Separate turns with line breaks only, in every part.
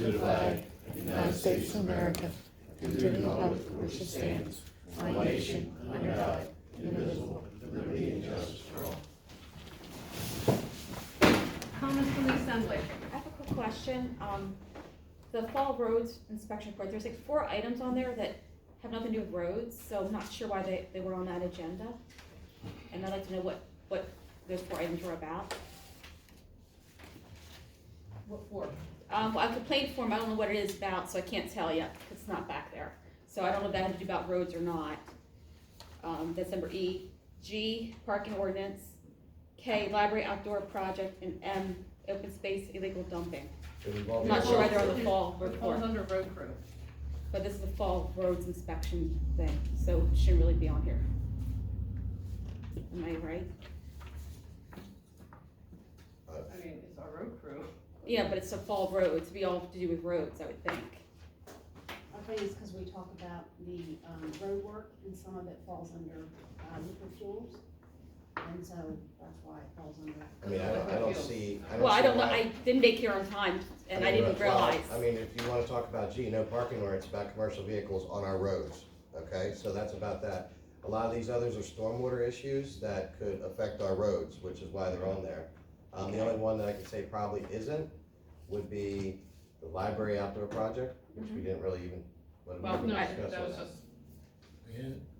the flag of the United States of America, and to the republic for which it stands, one nation, under God, indivisible, with liberty and justice for all.
Comments from the assembly?
I have a quick question. The fall roads inspection report, there's like 4 items on there that have nothing to do with roads, so I'm not sure why they were on that agenda. And I'd like to know what those 4 items were about.
What for?
A complaint form, I don't know what it is about, so I can't tell you, it's not back there. So I don't know if that had to do about roads or not. That's number E. G, parking ordinance. K, library outdoor project, and M, open space illegal dumping. I'm not sure why they're on the fall
It
report,
falls under road crew.
but this is the fall roads inspection thing, so it shouldn't really be on here. Am I right?
I mean, it's our road crew.
Yeah, but it's a fall roads, we all have to do with roads, I would think.
I think it's because we talk about the road work, and some of it falls under liquid fuels, and so that's why it falls under.
I mean, I don't see.
Well, I
see
don't know,
why-
I didn't make here on time, and I didn't realize.
Well, I mean, if you wanna talk about G, no parking ordinance about commercial vehicles on our roads, okay, so that's about that. A lot of these others are stormwater issues that could affect our roads, which is why they're on there. The only one that I could say probably isn't would be the library outdoor project, which we didn't really even,
Well,
No,
discuss
that
on
was
that.
just,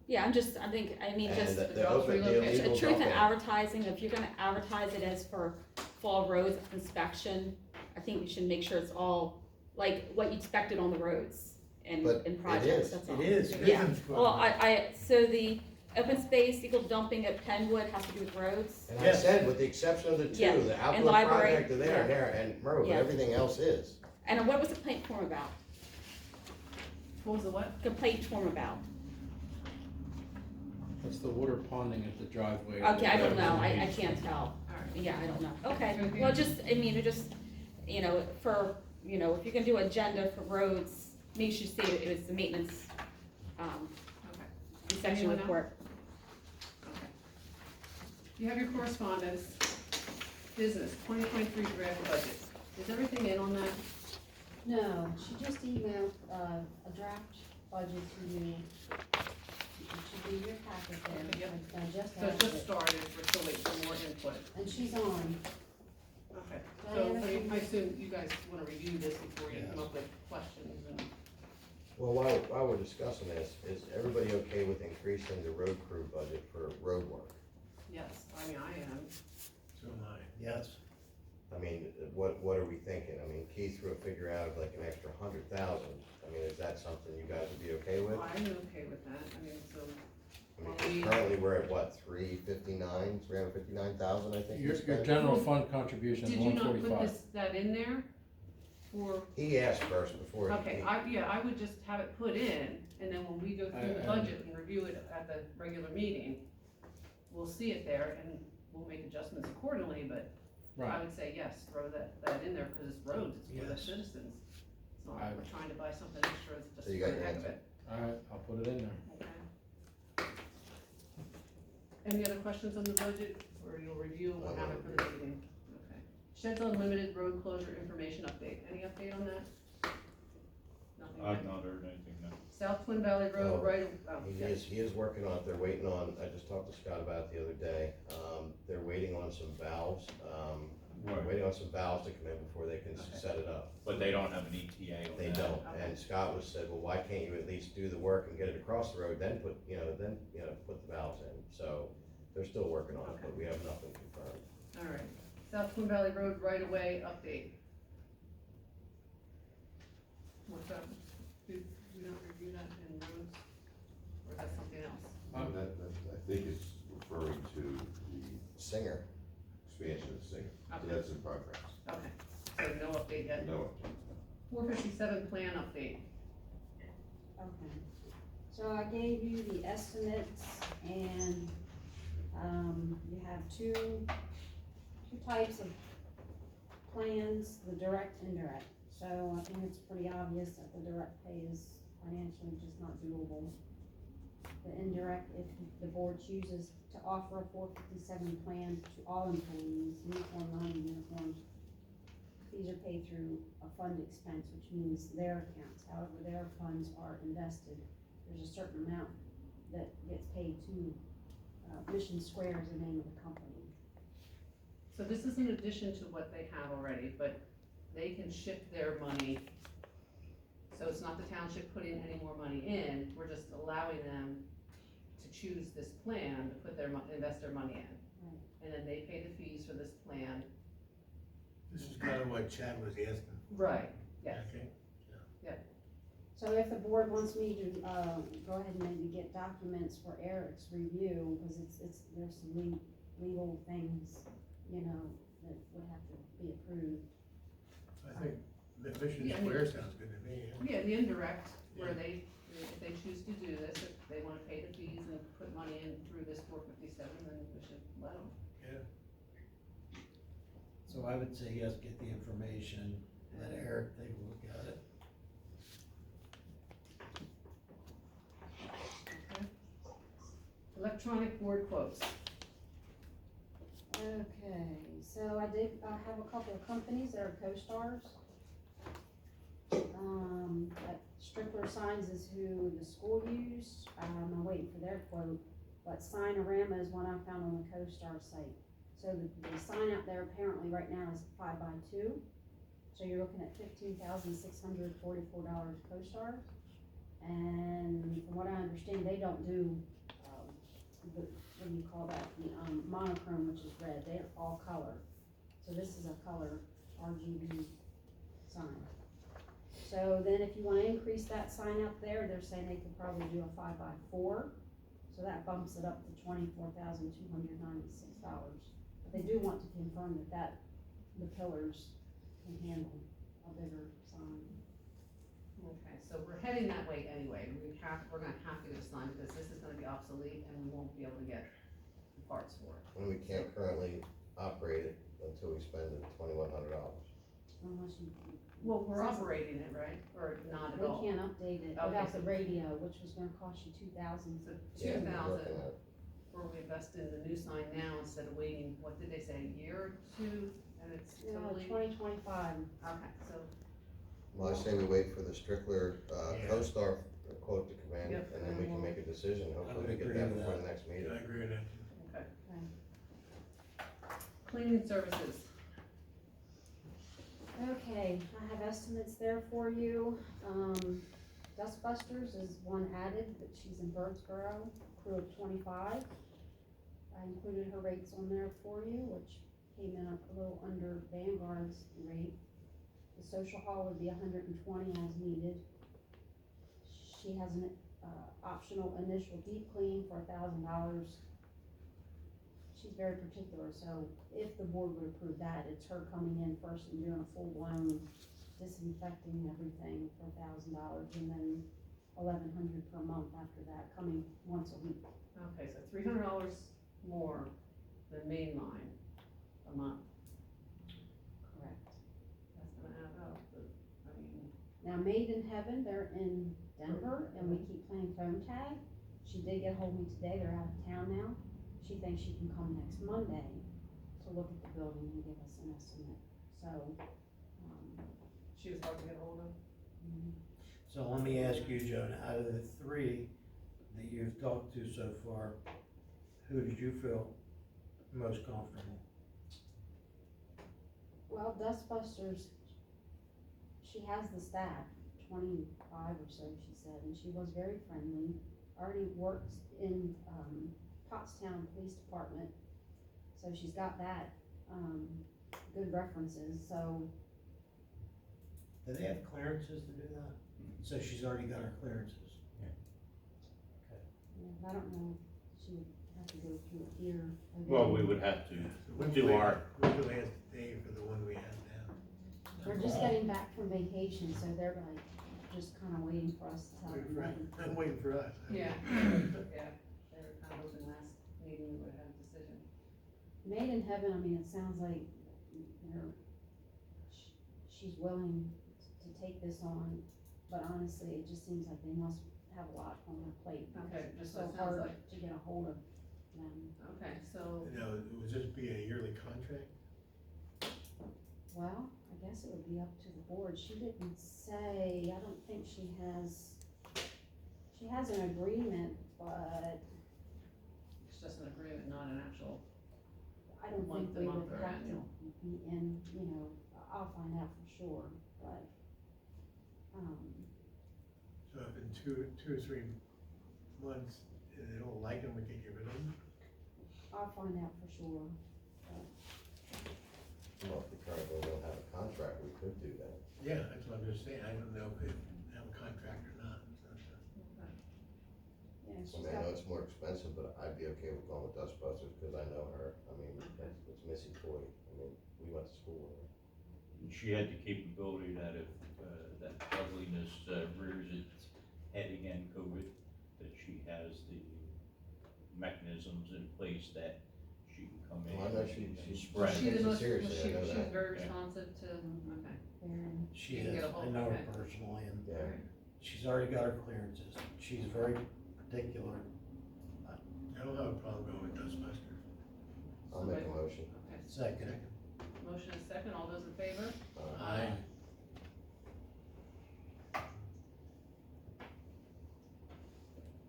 Yeah, I mean,
And
just,
the open, the
relocation.
illegal
truth in
dumping.
advertising, if you're gonna advertise it as for fall roads inspection, I think we should make sure it's all, like, what you expected on the roads and
But
and
it
projects,
is.
that's all.
It is.
Yeah, well, so the open space, illegal dumping at Penwood has to do with roads?
And I
Yes.
said, with the exception of the
Yeah,
two, the
and
outdoor
library,
project are there,
yeah.
there, and road, but
Yeah.
everything else is.
And what was the complaint form about?
what was the what?
Complaint form about?
That's the water ponding at the driveway.
Okay, I don't know, I can't tell.
Alright.
Yeah, I don't know. Okay, well, just, I mean, it just, if you're gonna do agenda for roads, make sure you say it was the maintenance,
Okay,
inspection
Anyone else?
report.
okay. You have your correspondence, business, 2023 draft budget. Is everything in on that?
No, she just emailed a draft budget to you. It should be in your packet
Okay,
there.
yep.
I just
So it
added
just
it,
started, we're still waiting for more input.
and she's on.
Okay, so
Diana,
I assume you guys wanna review this before you come up with questions and.
Well, while we're discussing this, is everybody okay with increasing the road crew budget for road work?
Yes, I mean, I am.
So am I, yes.
I mean, what are we thinking? I mean, Keith threw a figure out of like an extra 100,000. I mean, is that something you guys would be okay with?
I'm okay with that, I mean, so,
I mean, currently we're at what, 359,000, I think. we
Your
spent?
general fund contribution,
did you
one
not put
forty-five.
that in there? For,
He asked first before he.
okay, I would just have it put in, and then when we go through the
I-
budget and review it at the regular meeting, we'll see it there, and we'll make adjustments accordingly, but I
Right,
would say yes, throw that in there, cause it's roads, it's for the
Yes.
citizens. It's not
I-
like we're trying to buy something extra, it's just
So you
for
got
the
your
heck of
answer.
it.
alright, I'll put it in there.
Okay. Any other questions on the budget, or you'll review and we'll have it for the meeting? Okay. Sheds Unlimited road closure information update, any update on that? Nothing
I've
yet?
not heard anything, no.
South Twin Valley Road,
Oh,
right,
He is working on it, they're waiting on, I just talked to Scott about it the other day, they're waiting on some valves, they're
Right.
waiting on some valves to come in before they can
Okay.
set it up.
But they don't have an ETA on that.
They don't,
Okay.
and Scott was said, well, why can't you at least do the work and get it across the road, then put the valves in, so they're still working on it, but we have nothing confirmed.
all right. South Twin Valley Road right away update. What's up? Did we not review that in roads, or is that something else?
I think it's referring to the
Singer,
expansion of Singer, so
Okay.
that's in progress.
Okay, so no update yet?
No,
457 plan update.
Okay. So I gave you the estimates, and, you have two types of plans, the direct and indirect. So I think it's pretty obvious that the direct pay is financially just not doable. The indirect, if the board chooses to offer a 457 plan to all employees, uniform, non-uniform, fees are paid through a fund expense, which means their accounts, however their funds are invested. There's a certain amount that gets paid to, Mission Square is the name of the company.
So this is in addition to what they have already, but they can shift their money. So it's not the township putting any more money in, we're just allowing them to choose this plan to put invest their money in.
Right.
And then they pay the fees for this plan.
This is kind of what Chad was asking.
Right, yes.
Okay.
So if the board wants me to, go ahead and maybe get documents for Eric's review, because there's some legal things, that would have to be approved.
I think the Mission
Yeah,
Square sounds good to me.
Yeah, the indirect, where they, if they choose to do this, if they wanna pay the fees and put money in through this 457, then we should let them.
So I would say yes, get the information, let Eric take a look at it.
Okay. Electronic board quotes.
Okay, so I did, have a couple of companies that are co-stars. Strickler Signs is who the school used, I'm waiting for their quote, but Signorama is one I found on the co-star site. So the sign out there apparently right now is 5x2, so you're looking at $15,644 co-star. And from what I understand, they don't do, what do you call that, the monochrome, which is red, they're all color. So this is a color RGB sign. So then if you wanna increase that sign up there, they're saying they could probably do a 5x4, so that bumps it up to $24,296. But they do want to confirm that the pillars can handle a bigger sign.
Okay, so we're heading that way anyway, we're gonna have to get a sign because this is gonna be obsolete and we won't be able to get the parts for it.
And we can't currently operate it until we spend the $2,100.
Unless you.
Well, we're operating it, right, or not at
We
all?
can't update it
Okay,
without
so-
the radio, which was gonna cost you $2,000.
So
Yeah, we're
2,000,
working on it.
where we invest in the new sign now instead of waiting, what did they say, a year or two, and it's totally,
2025.
okay, so,
Well, I say we wait for the Strickler,
Yeah.
co-star quote to come in,
Yep,
and then we can make a decision, hopefully we get
agree
that
with
before
that.
the next
Yeah,
meeting.
I agree with that.
okay.
Okay.
Cleaning services,
Okay, I have estimates there for you. Dustbusters is one added, but she's in Birdsboro, crew of 25. I included her rates on there for you, which came in a little under Vanguard's rate. The social hall would be 120 as needed. She has an, optional initial deep clean for $1,000. She's very particular, so if the board would approve that, it's her coming in first and doing a full-blown disinfecting everything for $1,000, and then $1,100 per month after that, coming once a week.
okay, so $300 more than mainline a month,
Correct.
that's gonna add up, but, I mean,
Now, Made in Heaven, they're in Denver, and we keep playing phone tag. She did get hold of me today, they're out of town now. She thinks she can come next Monday to look at the building and give us an estimate, so,
she was hard to get hold of.
So let me ask you, Joan, out of the three that you've talked to so far, who did you feel most comfortable?
well, Dustbusters, she has the staff, 25 or so, she said, and she was very friendly. Already works in, Pottstown Police Department, so she's got that, good references, so,
Do they have clearances to do that? So she's already got her clearances?
yeah, I don't know if she would have to go through it here. or
Well,
there.
we would have to
So when's
do
the
our,
last- When's the last day for the one we have now?
They're just getting back from vacation, so they're like, just kinda waiting for us to tell them when.
I'm waiting for us.
Yeah, yeah, they were kind of hoping last meeting we would have a decision.
Made in Heaven, I mean, it sounds like she's willing to take this on, but honestly, it just seems like they must have a lot on their plate. because
Okay,
It's
that's
so
what it sounds
hard
like.
to get a hold of them.
Okay, so,
Now, would this be a yearly contract?
Well, I guess guess it would be up to the board. She didn't say, I don't think she has an agreement, but
It's just an agreement, not an actual,
I don't
Month
think
to
we
month
would
or
have to
annual.
be in, I'll find out for sure, but,
So if in two or 3 months, they don't like them, we can get rid of them?
I'll find out for sure.
Well, if we currently don't have a contract, we could do that.
Yeah, that's what I'm just saying, I don't know if they have a contract or not, so.
Yeah,
I
she's
mean, I
got,
know it's more expensive, but I'd be okay with going with Dustbusters, cause I know her, I mean, it's Missy Toy, I mean, we went to school with her.
She had the capability that if, that ugliness rears its head again, COVID, that she has the mechanisms in place that she can come in.
Well, I know she's
was
Right,
she the
takes it
most,
seriously, I know
she's
that.
very
Yeah.
responsive to, okay.
very,
She
You can
is,
get a hold-
I know her
okay.
personally, and
Yeah,
she's already got her clearances. She's very particular.
I don't have a problem going with Dustbusters.
I'll make a motion.
Okay,
Second.
motion is second, all those in favor?
Aye.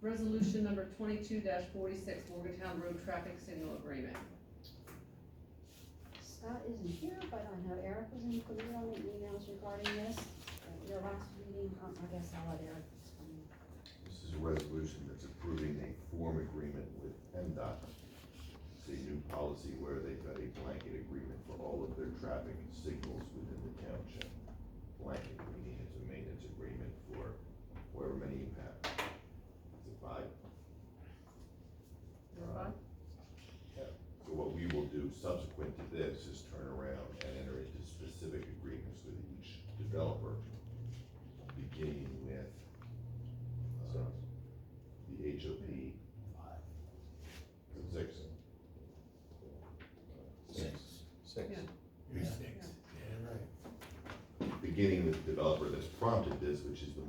Resolution number 22-46, Morgantown Road Traffic Signal Agreement.
Scott isn't here, but I know Eric was included on the emails regarding this, at your last meeting, I guess I'll let Eric explain.
This is a resolution that's approving a form agreement with PennDOT. It's a new policy where they've got a blanket agreement for all of their traffic signals within the township. Blanket, meaning it's a maintenance agreement for however many you have. It's a 5. So what we will do subsequent to this is turn around and enter into specific agreements with each developer, beginning with, the HOP 6.
Six.
Yeah.
You're
Yeah.
6.
Yeah, right.
Beginning with the developer that's prompted this, which is the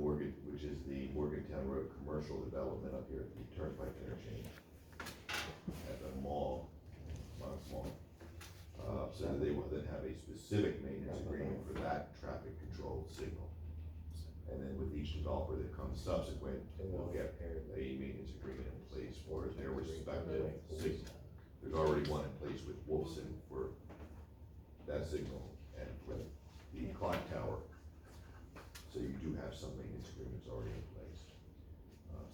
Morgantown Road Commercial Development up here at the Turnpike interchange. At the mall, Mall. So that they will then have a specific maintenance agreement for that traffic control signal. And then with each developer that comes subsequent, we'll get a maintenance agreement in place for their respective signal. There's already one in place with Wolfson for that signal and with the clock tower. So you do have some maintenance agreements already in place.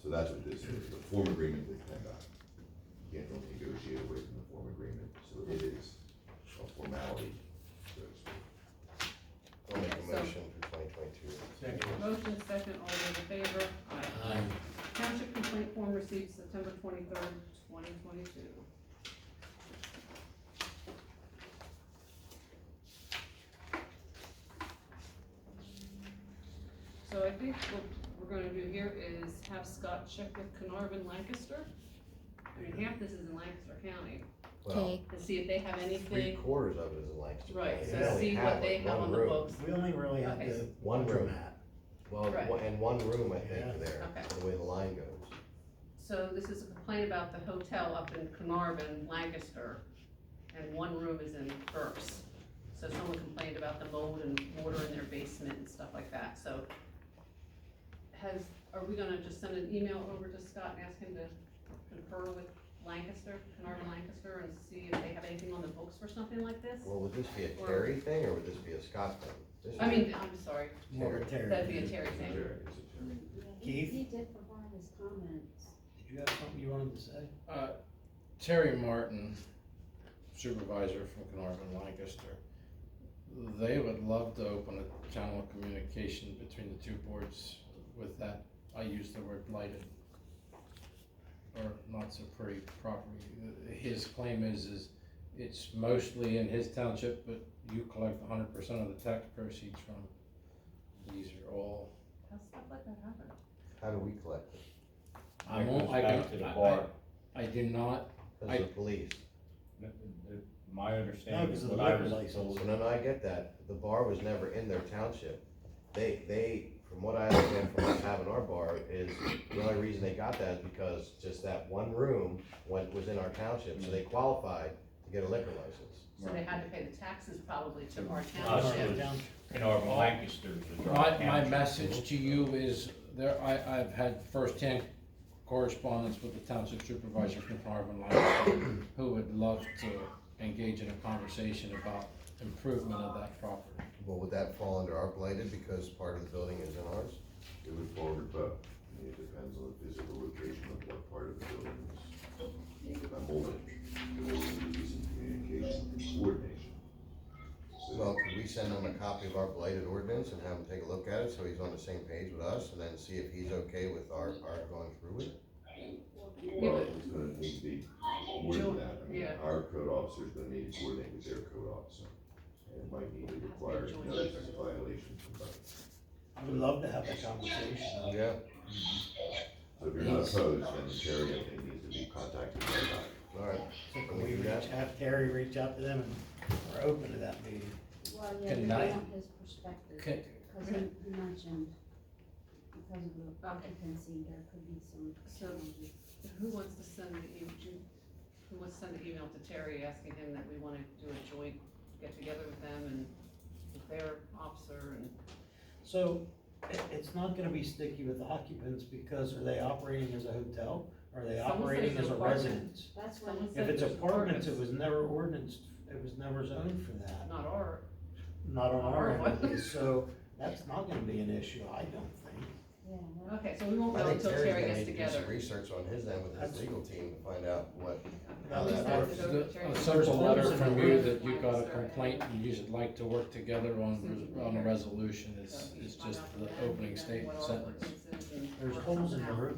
So that's what this is, the form agreement with PennDOT. You can't really negotiate away from the form agreement, so it is a formality, so to speak.
I'll make a
So-
motion for 2022.
Second.
Motion second, all those in favor?
Aye.
Township complaint form received September 23rd, 2022. So I think what we're gonna do here is have Scott check with Carnarvon Lancaster. I mean, half this is in Lancaster County,
Well,
and see if they have anything,
3/4 of it is in Lancaster.
right,
They
so
only
see
have,
what
like,
they have
one
on the
room.
books.
We only really have
Okay.
to.
One room.
That.
Well,
Right.
and one room, I think,
Yeah.
there,
Okay.
the way the line goes.
So this is a complaint about the hotel up in Carnarvon, Lancaster, and one room is in Berks. So someone complained about the mold and water in their basement and stuff like that, so are we gonna just send an email over to Scott and ask him to confer with Lancaster, Carnarvon Lancaster, and see if they have anything on the books for something like this?
Well, would this be a
Or-
Terry thing, or would this be a Scott thing? This
I
would-
mean, I'm sorry,
More Terry.
that'd be a Terry thing.
There, it's a term.
Yeah,
Keith?
he did provide his comments.
Did you have something you wanted to say?
Terry Martin, supervisor from Carnarvon, Lancaster, they would love to open a channel of communication between the two boards with that, I use the word blighted, or not so pretty property. His claim is it's mostly in his township, but you collect 100% of the tax proceeds from it. These are all,
How's stuff like that happen?
How do we collect it?
I
That
won't,
goes
I
back to the bar.
I do not,
Because of the police.
My
No,
understanding
because
is
of the
what I
liquor
was
license.
told.
So no, I get that, the bar was never in their township. They, from what I understand from us having our bar, is the only reason they got that is because just that one room was in our township, so they qualified to get a liquor license.
So they had to pay the taxes probably to our
Us,
township.
Carnarvon, Lancaster is our
My
township.
message to you is, I've had firsthand correspondence with the township supervisor from Carnarvon, Lancaster, who would love to engage in a conversation about improvement of that property.
Well, would that fall under our blighted because part of the building is in ours?
It would fall under both. I mean, it depends on the physical location of what part of the building is. I'm holding, there will be some communication and coordination.
Well, could we send him a copy of our blighted ordinance and have him take a look at it, so he's on the same page with us, and then see if he's okay with our going through with it?
Well, it's gonna need to be more than that. I mean,
Yeah.
our code officer's gonna need to coordinate with their code officer. And it might need to require
joint
notices of violation from both.
I would love to have that conversation.
Yeah.
So if you're not opposed, then Terry, I think, needs to be contacted by that.
Alright,
So can we have Terry reach out to them, and we're open to that meeting?
Well, yeah,
Can
we
I-
want his perspective,
Can-
because he mentioned, because of the occupancy, there could be some
So-
challenges.
Who wants to send the email to Terry asking him that we wanna do a joint get together with them and with their officer and,
So, it's not gonna be sticky with occupants, because are they operating as a hotel? Are they
Someone said
operating
it's
as a
apartment.
residence?
That's
Someone
when,
If
said
it's
there's
apartments, it
apartments.
was never ordinanced, it was never zoned for that,
not our,
not on our
Our
end of it, so that's not gonna be an issue, I don't think.
yeah, that-
okay, so we won't
I
know
think
until
Terry's
Terry
gonna
gets
need to do some
together.
research on his end with his
That's-
legal team to find out how
Okay.
that
So
works.
Terry
A
gets
simple
together.
letter from you that you
Find
got a
us there.
complaint and you'd like to work together on a resolution is
So you
just
find out from
the
them
opening
and
statement
what our
sentence.
ordinance is and
There's
work
holes in
something
the
out.
roof,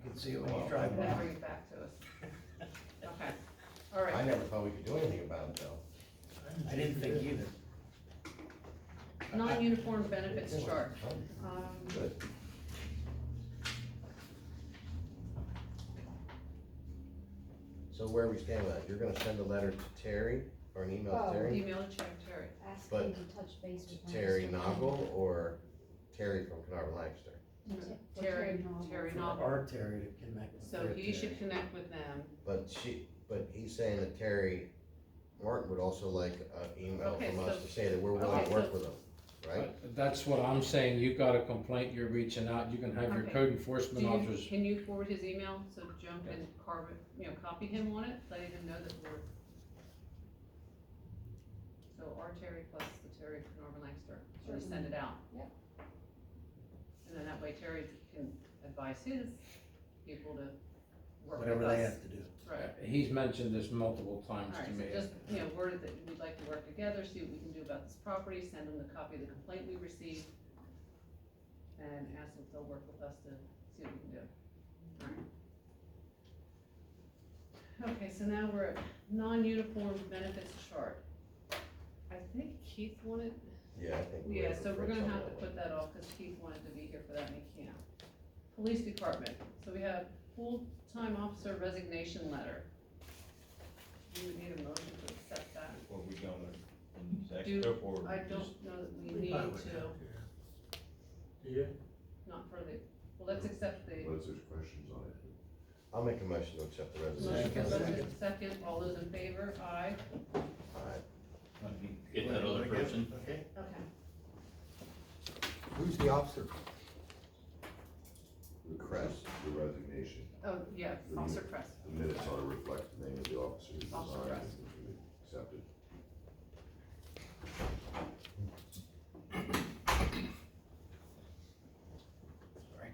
you can see it when you drive
And then
by.
bring it back to us. Okay, all
I
right.
never thought we could do anything about it though.
I didn't think either.
Non-uniform benefits chart.
Good. So where are we stand with that? You're gonna send a letter to Terry, or an email to
Oh,
Terry?
Email to Terry.
ask
But
him to touch base with
To
him.
Terry Noggle, or Terry from Carnarvon Lancaster?
For
Terry
Noble.
Noble.
Our Terry to connect with
So
their
he
Terry.
should connect with them.
But he's saying that Terry Martin would also like an email
Okay,
from us
so-
to say that we're willing
okay,
to work
so-
with him, right?
That's what I'm saying, you got a complaint, you're reaching out, you can have your
Okay.
code
Do
enforcement
you,
officers.
can you forward his email so Joan can carve it, copy him on it, letting him know that we're. So our Terry plus the Terry from Norman Lancaster, so we send it out.
Yep.
And then that way Terry can advise his people to work with us.
Whatever they have to do.
Right.
He's mentioned this multiple times
Alright,
to me.
so just, word it that we'd like to work together, see what we can do about this property, send them the copy of the complaint we received, and ask them if they'll work with us to see what we can do. Alright. Okay, so now we're at non-uniform benefits chart. I think Keith wanted,
Yeah, I think. we
yeah,
have
so we're
reference
gonna
on
have to
that one.
put that off, cause Keith wanted to be here for that and he can't. Police department, so we have full-time officer resignation letter. You would need a motion to accept that.
Before we go in executive or
I
just,
don't know that we need
Probably would
to,
have to. Do you?
not for the, well, let's accept the
Unless there's questions on it.
I'll make a motion to accept the
motion,
resignation.
President, second, all those in favor, aye,
Alright,
let me get that other person.
Okay.
okay.
who's the officer? Crest.
The resignation.
Oh, yeah, Officer Crest,
The minutes ought to reflect the name of the officer who's
Officer
resigned
Crest.
and should be accepted.
Sorry.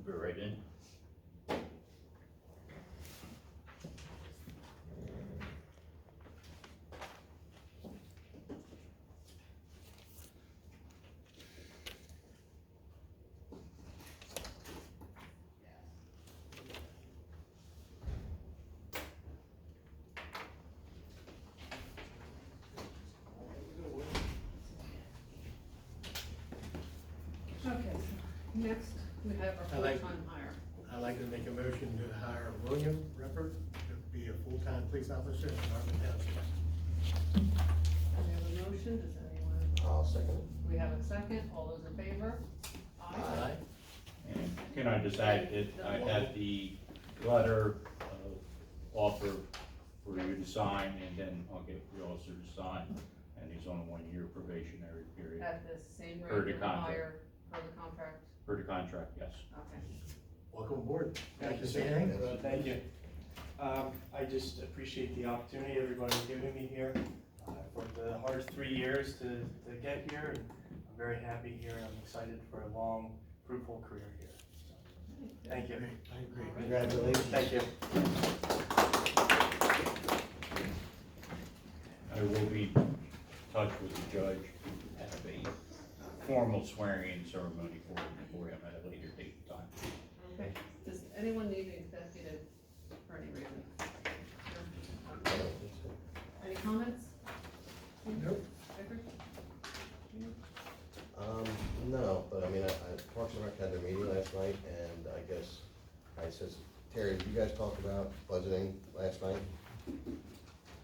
Go right in.
okay, so next, we have our
I like-
full-time hire.
I'd like to make a motion to hire William Rippert to be a full-time police officer in Marvin Township.
We have a motion, does anyone,
I'll second it.
we have a second, all those in favor?
Aye.
And can I just add that I had the letter of offer for you to sign, and then I'll get the officer to sign, and he's on a 1-year probationary period.
At the same
Per the
rate or
contract.
higher, per the contract,
For the contract, yes.
okay.
Welcome aboard.
Thank you,
Say
sir.
anything?
Thank you. I just appreciate the opportunity everybody's giving me here. I've worked the hard 3 years to get here, and I'm very happy here, and I'm excited for a long, fruitful career here. So, thank you.
I agree. Congratulations.
Thank you.
I will be in touch with the judge to have a formal swearing-in ceremony for him at a later date and time.
Okay, does anyone need an executive for any reason? Any comments?
Nope.
Victor?
No, but I mean, Parks and Rec had their meeting last night, and I guess, I says, Terry, did you guys talk about budgeting last night?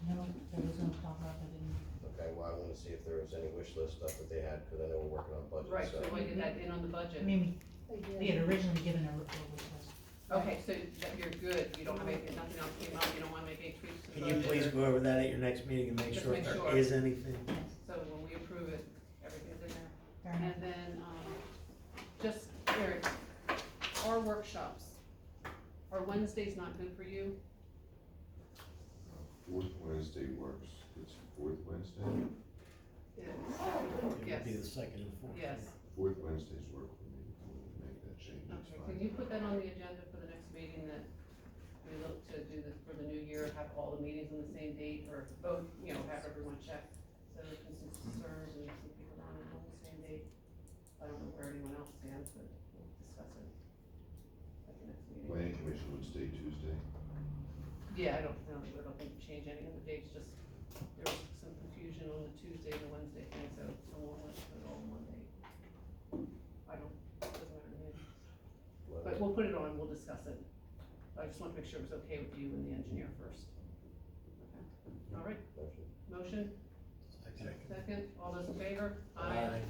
No, there was no talk about it in.
Okay, well, I wanna see if there was any wish list stuff that they had, cause I know we're working on budget,
Right,
so.
so we get that in on the budget.
I mean, we had originally given a request.
Okay, so that you're good, you don't have anything, nothing else came up, you don't wanna make any tweaks to the
Can you
budget?
please
or-
go over that at your next meeting and make
Just
sure
make
if there
sure.
is anything?
So when we approve it, everything's in there.
Fair enough.
And then, just, Eric, our workshops, are Wednesdays not good for you?
Fourth Wednesday works, it's fourth Wednesday,
It
Yes.
would be the second and fourth.
Yes.
fourth Wednesdays work for me, if we can make that change, it's
Okay,
fine.
can you put that on the agenda for the next meeting, that we look to do this for the new year, have all the meetings on the same date, or both, have everyone check, so there's some concerns and some people on the same date. I don't know where anyone else stands, but we'll discuss it at the next meeting.
Planning Commission would stay Tuesday.
Yeah, I don't think change any of the dates, just, there was some confusion on the Tuesday and the Wednesday thing, so someone wants to put it all in one date. Doesn't matter to me, but we'll put it on, we'll discuss it. I just want to make sure it was okay with you and the engineer first. Okay, all right,
Motion.
motion,
Second.
second, all those in favor?
Aye.